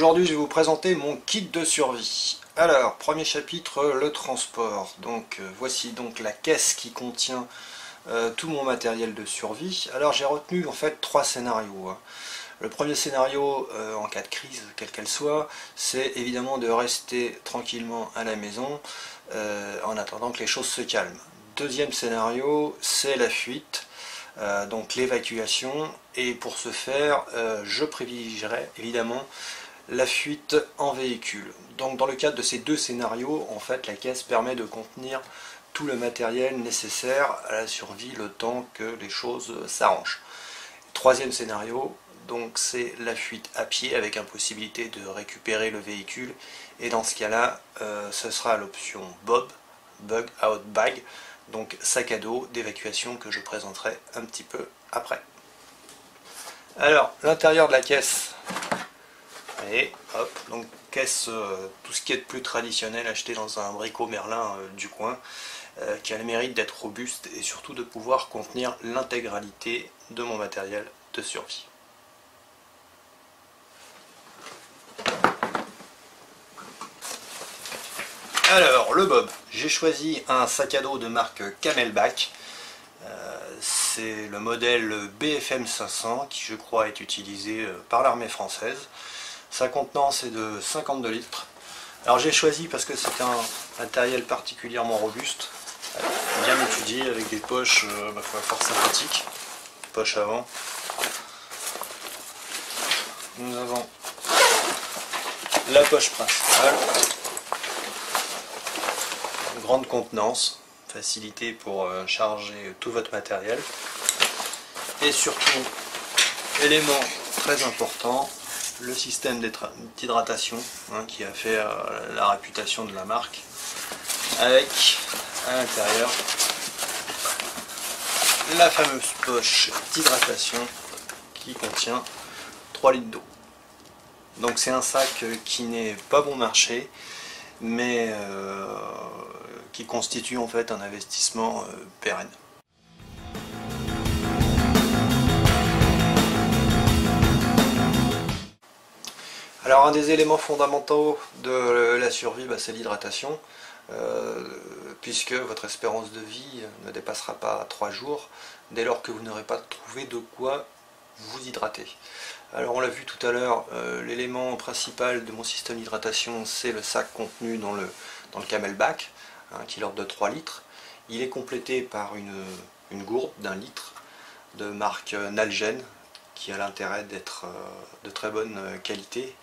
Aujourd'hui, je vais vous présenter mon kit de survie. Alors, premier chapitre, le transport. Donc, voici donc la caisse qui contient tout mon matériel de survie. Alors, j'ai retenu en fait 3 scénarios. Le premier scénario, en cas de crise, quelle qu'elle soit, c'est évidemment de rester tranquillement à la maison en attendant que les choses se calment. Deuxième scénario, c'est la fuite. Donc l'évacuation, et pour ce faire je privilégierai évidemment la fuite en véhicule. Donc dans le cadre de ces deux scénarios, en fait la caisse permet de contenir tout le matériel nécessaire à la survie le temps que les choses s'arrangent. Troisième scénario, donc c'est la fuite à pied avec impossibilité de récupérer le véhicule, et dans ce cas là ce sera l'option Bug Out Bag, donc sac à dos d'évacuation, que je présenterai un petit peu après. Alors, l'intérieur de la caisse, et hop, donc caisse, tout ce qui est de plus traditionnel, acheté dans un Brico Merlin du coin, qui a le mérite d'être robuste et surtout de pouvoir contenir l'intégralité de mon matériel de survie. Alors, le Bob, j'ai choisi un sac à dos de marque Camelback. C'est le modèle BFM 500 qui, je crois, est utilisé par l'armée française. Sa contenance est de 52 litres. Alors j'ai choisi parce que c'est un matériel particulièrement robuste, bien étudié, avec des poches fort sympathiques, poche avant. Nous avons la poche principale. Grande contenance, facilité pour charger tout votre matériel, et surtout, élément très important, le système d'hydratation qui a fait la réputation de la marque, avec à l'intérieur la fameuse poche d'hydratation qui contient 3 litres d'eau. Donc c'est un sac qui n'est pas bon marché, mais qui constitue en fait un investissement pérenne. Alors un des éléments fondamentaux de la survie, c'est l'hydratation, puisque votre espérance de vie ne dépassera pas 3 jours dès lors que vous n'aurez pas trouvé de quoi vous hydrater. Alors on l'a vu tout à l'heure, l'élément principal de mon système d'hydratation, c'est le sac contenu dans le Camelback, qui est l'ordre de 3 litres. Il est complété par une gourde d'1 litre de marque Nalgene, qui a l'intérêt d'être de très bonne qualité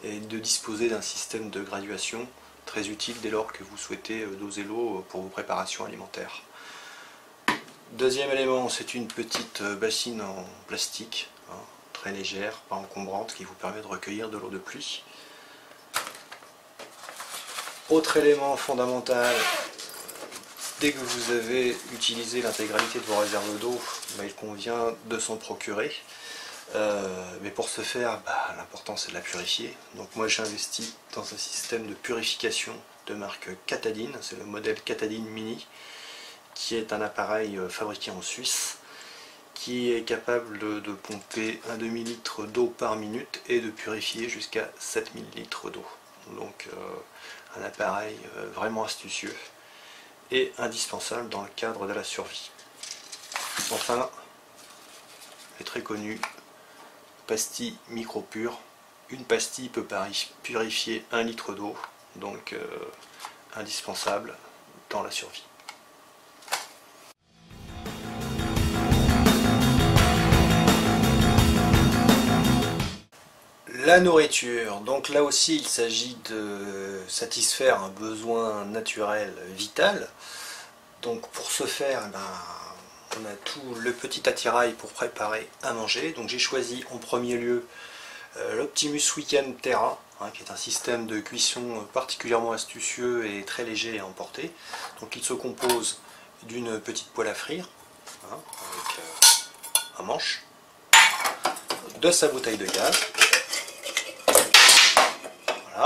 et de disposer d'un système de graduation très utile dès lors que vous souhaitez doser l'eau pour vos préparations alimentaires. Deuxième élément, c'est une petite bassine en plastique, très légère, pas encombrante, qui vous permet de recueillir de l'eau de pluie. Autre élément fondamental, dès que vous avez utilisé l'intégralité de vos réserves d'eau, il convient de s'en procurer. Mais pour ce faire, l'important c'est de la purifier. Donc moi j'ai investi dans un système de purification de marque Katadyn, c'est le modèle Katadyn Mini, qui est un appareil fabriqué en Suisse, qui est capable de pomper un demi-litre d'eau par minute et de purifier jusqu'à 7000 litres d'eau. Donc un appareil vraiment astucieux et indispensable dans le cadre de la survie. Enfin, est très connu, pastille micro-pure. Une pastille peut purifier 1 litre d'eau, donc indispensable dans la survie. La nourriture, donc là aussi il s'agit de satisfaire un besoin naturel vital. Donc pour ce faire, on a tout le petit attirail pour préparer à manger. Donc j'ai choisi en premier lieu l'Optimus Weekend Terra, qui est un système de cuisson particulièrement astucieux et très léger à emporter. Donc il se compose d'une petite poêle à frire, avec un manche, de sa bouteille de gaz, voilà,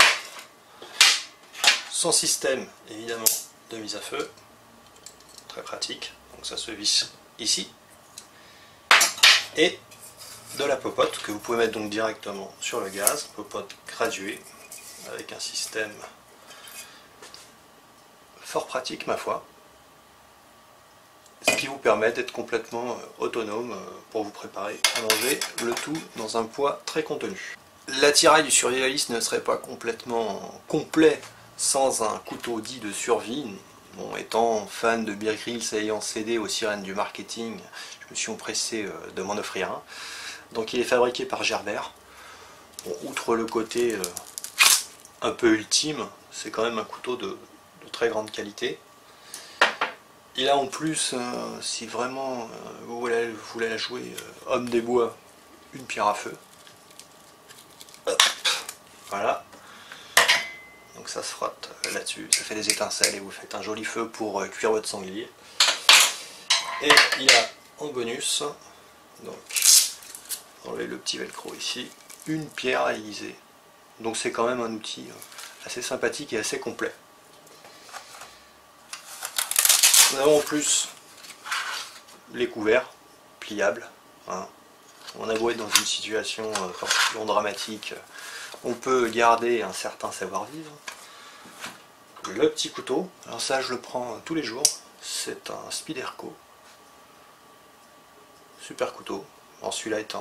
son système évidemment de mise à feu, très pratique, donc ça se visse ici, et de la popote que vous pouvez mettre donc directement sur le gaz, popote gradué avec un système fort pratique ma foi, ce qui vous permet d'être complètement autonome pour vous préparer à manger, le tout dans un poids très contenu. L'attirail du survivaliste ne serait pas complètement complet sans un couteau dit de survie. Bon, étant fan de Bear Grylls et ayant cédé aux sirènes du marketing, je me suis empressé de m'en offrir un. Donc il est fabriqué par Gerber. Bon, outre le côté un peu ultime, c'est quand même un couteau de très grande qualité. Il a en plus, si vraiment vous voulez la jouer homme des bois, une pierre à feu. Hop, voilà. Donc ça se frotte là-dessus, ça fait des étincelles et vous faites un joli feu pour cuire votre sanglier. Et il a en bonus, donc enlevez le petit velcro ici, une pierre à aiguiser. Donc c'est quand même un outil assez sympathique et assez complet. Nous avons en plus les couverts pliables. Hein. On a beau être dans une situation particulièrement dramatique, on peut garder un certain savoir-vivre. Le petit couteau, alors ça je le prends tous les jours, c'est un Spyderco. Super couteau. Alors celui-là est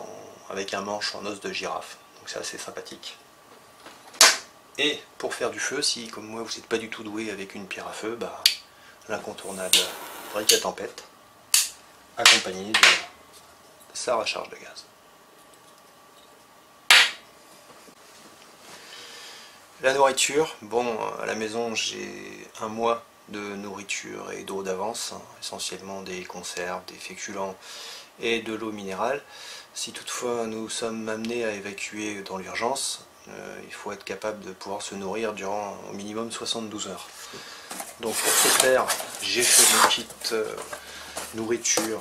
avec un manche en os de girafe, donc c'est assez sympathique. Et pour faire du feu, si comme moi vous n'êtes pas du tout doué avec une pierre à feu, bah, l'incontournable briquet tempête, accompagné de sa recharge de gaz. La nourriture, bon, à la maison j'ai un mois de nourriture et d'eau d'avance, hein, essentiellement des conserves, des féculents et de l'eau minérale. Si toutefois nous sommes amenés à évacuer dans l'urgence, il faut être capable de pouvoir se nourrir durant au minimum 72 heures. Donc pour ce faire, j'ai fait une petite nourriture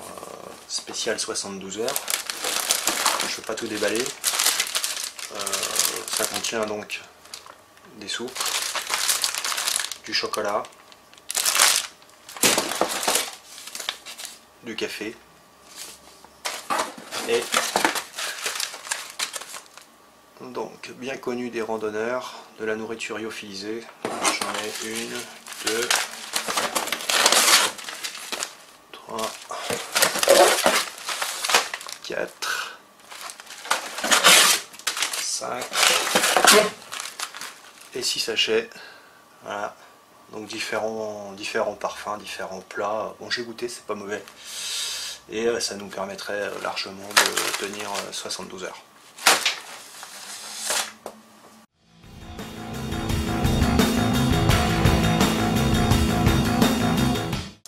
spéciale 72 heures. Je ne vais pas tout déballer. Ça contient donc des soupes, du chocolat, du café et donc bien connu des randonneurs, de la nourriture lyophilisée. J'en ai 1, 2, 3, 4, 5 et 6 sachets. Voilà, donc différents parfums, différents plats. Bon, j'ai goûté, c'est pas mauvais et ça nous permettrait largement de tenir 72 heures.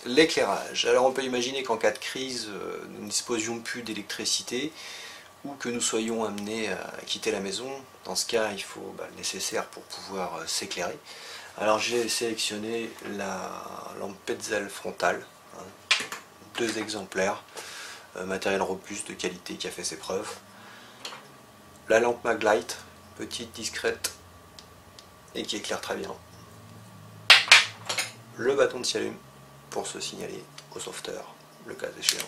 L'éclairage. Alors on peut imaginer qu'en cas de crise, nous ne disposions plus d'électricité ou que nous soyons amenés à quitter la maison. Dans ce cas, il faut le nécessaire pour pouvoir s'éclairer. Alors j'ai sélectionné la lampe Petzl frontale, hein, 2 exemplaires, matériel robuste de qualité qui a fait ses preuves. La lampe Maglite, petite, discrète et qui éclaire très bien. Le bâton de Cialume pour se signaler au sauveteur, le cas échéant.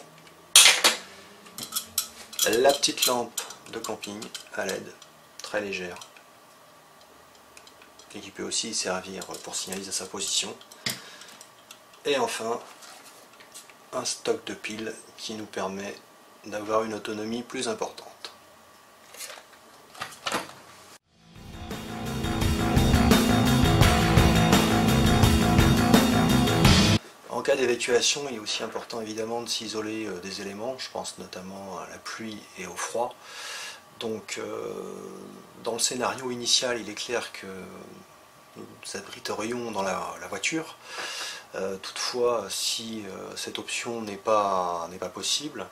La petite lampe de camping à LED, très légère, et qui peut aussi servir pour signaliser sa position. Et enfin, un stock de piles qui nous permet d'avoir une autonomie plus importante. En cas d'évacuation, il est aussi important évidemment de s'isoler des éléments, je pense notamment à la pluie et au froid. Donc dans le scénario initial, il est clair que nous nous abriterions dans la voiture. Toutefois, si cette option n'est pas possible,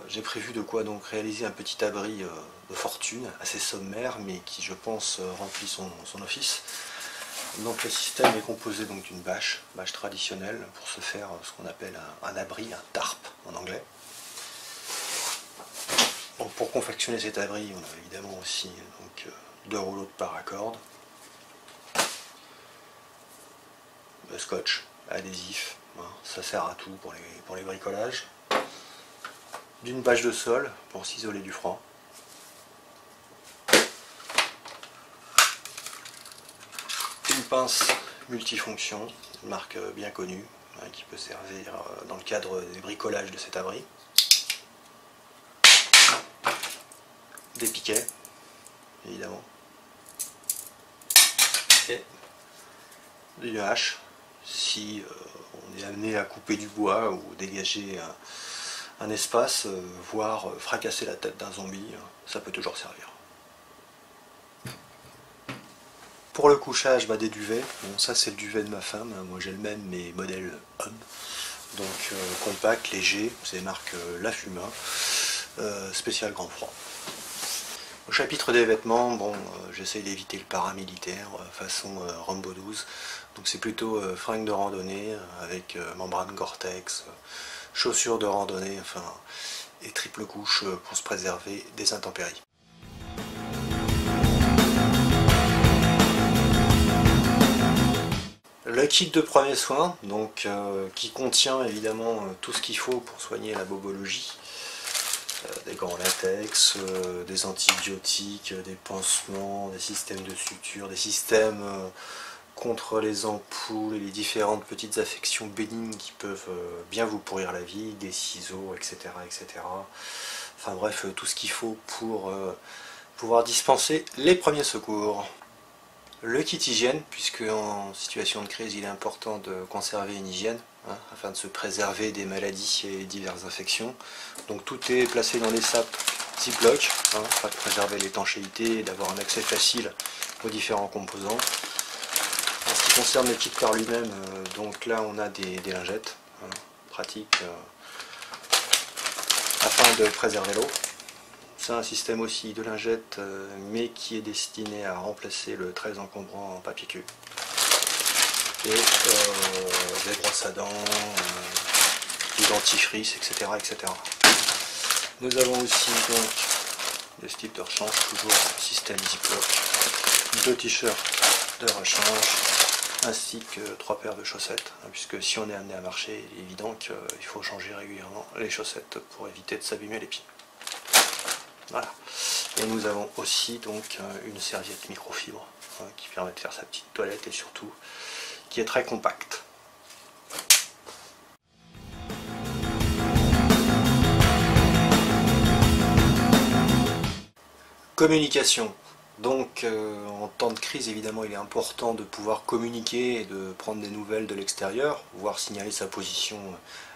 j'ai prévu de quoi donc réaliser un petit abri de fortune, assez sommaire, mais qui je pense remplit son office. Donc le système est composé d'une bâche traditionnelle pour se faire ce qu'on appelle un abri, un tarp en anglais. Donc pour confectionner cet abri, on a évidemment aussi 2 rouleaux de paracorde, le scotch adhésif, hein, ça sert à tout pour les bricolages, d'une bâche de sol pour s'isoler du froid, pince multifonction, une marque bien connue, hein, qui peut servir dans le cadre des bricolages de cet abri. Des piquets, évidemment. Et une hache, si on est amené à couper du bois ou dégager un espace, voire fracasser la tête d'un zombie, ça peut toujours servir. Pour le couchage, des duvets. Bon, ça c'est le duvet de ma femme, moi j'ai le même mais modèle homme. Donc compact, léger, c'est marque La Fuma, spécial grand froid. Au chapitre des vêtements, bon, j'essaye d'éviter le paramilitaire façon Rambo 12. Donc c'est plutôt fringues de randonnée avec membrane Gore-Tex, chaussures de randonnée, enfin, et triple couche pour se préserver des intempéries. Le kit de premiers soins, donc qui contient évidemment tout ce qu'il faut pour soigner la bobologie. Des gants latex, des antibiotiques, des pansements, des systèmes de suture, des systèmes contre les ampoules et les différentes petites affections bénignes qui peuvent bien vous pourrir la vie, des ciseaux, etc. etc. Enfin bref, tout ce qu'il faut pour pouvoir dispenser les premiers secours. Le kit hygiène, puisque en situation de crise il est important de conserver une hygiène, hein, afin de se préserver des maladies et diverses infections. Donc tout est placé dans des sapes Ziploc, hein, afin de préserver l'étanchéité et d'avoir un accès facile aux différents composants. En ce qui concerne le kit par lui-même, donc là on a des lingettes, hein, pratiques, afin de préserver l'eau. C'est un système aussi de lingettes, mais qui est destiné à remplacer le très encombrant en papier cul. Et des brosses à dents, du dentifrice, etc., etc. Nous avons aussi donc des slips de rechange, toujours système Ziploc, 2 t-shirts de rechange, ainsi que 3 paires de chaussettes, hein, puisque si on est amené à marcher, il est évident qu'il faut changer régulièrement les chaussettes pour éviter de s'abîmer les pieds. Voilà. Et nous avons aussi donc une serviette microfibre, hein, qui permet de faire sa petite toilette et surtout qui est très compacte. Communication. Donc en temps de crise, évidemment, il est important de pouvoir communiquer et de prendre des nouvelles de l'extérieur, voire signaler sa position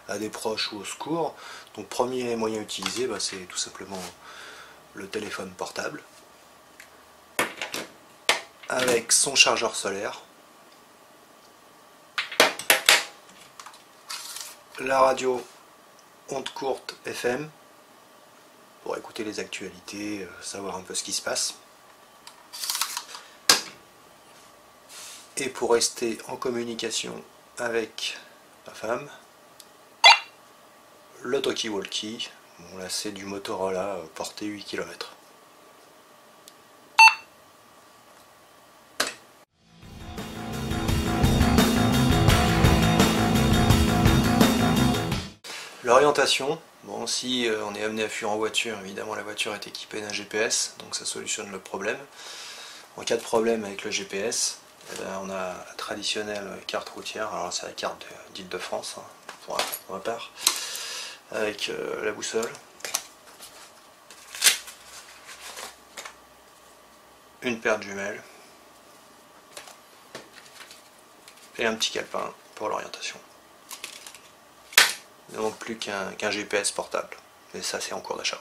à des proches ou au secours. Donc premier moyen utilisé, c'est tout simplement le téléphone portable avec son chargeur solaire, la radio onde courte FM pour écouter les actualités, savoir un peu ce qui se passe, et pour rester en communication avec ma femme, le talkie-walkie. Bon, là c'est du Motorola, portée 8 km. L'orientation, bon, si on est amené à fuir en voiture, évidemment la voiture est équipée d'un GPS, donc ça solutionne le problème. En cas de problème avec le GPS, on a la traditionnelle carte routière, alors c'est la carte d'Île-de-France, hein, pour ma part, avec la boussole, une paire de jumelles et un petit calepin pour l'orientation. Il ne manque plus qu'un GPS portable, et ça c'est en cours d'achat.